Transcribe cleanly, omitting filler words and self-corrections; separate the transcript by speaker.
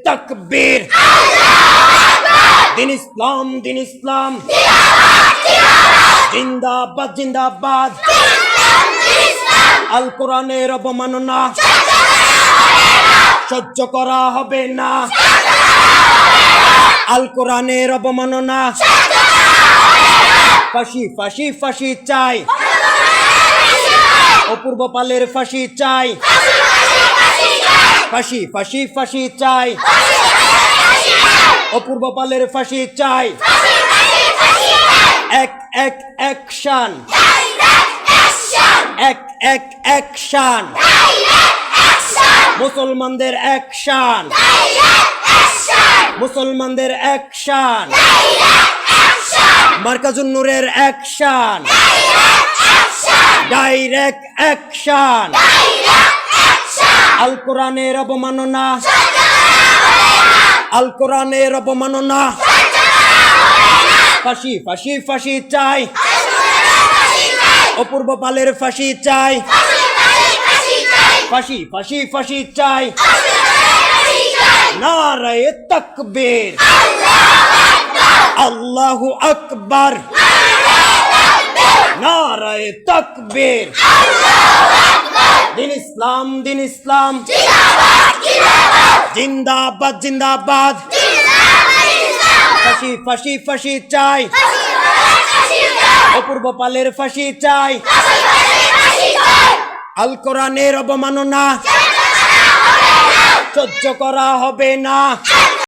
Speaker 1: তাকবীর, দিন ইসলাম দিন ইসলাম, জিন্দাবাদ জিন্দাবাদ, আল কোরআনের অবমাননা সহ্য করা হবে না, আল কোরআনের অবমাননা, ফাঁসি ফাঁসি ফাঁসি চাই, অপূর্ব পালের ফাঁসি চাই, ফাঁসি ফাঁসি ফাঁসি চাই, অপূর্ব পালের ফাঁসি চাই, এক এক অ্যাকশন, এক এক অ্যাকশন, মুসলমানদের অ্যাকশন, মুসলমানদের অ্যাকশন, মার্কাজুন নূরের অ্যাকশন, ডাইরেক্ট অ্যাকশন, আল কোরআনের অবমাননা, আল কোরআনের অবমাননা, ফাঁসি ফাঁসি ফাঁসি চাই, অপূর্ব পালের ফাঁসি চাই, ফাঁসি ফাঁসি ফাঁসি চাই, নারায়ে তাকবীর, আল্লাহু আকবার, নারায়ে তাকবীর, দিন ইসলাম দিন ইসলাম, জিন্দাবাদ জিন্দাবাদ, ফাঁসি ফাঁসি ফাঁসি চাই, অপূর্ব পালের ফাঁসি চাই, আল কোরআনের অবমাননা সহ্য করা হবে না।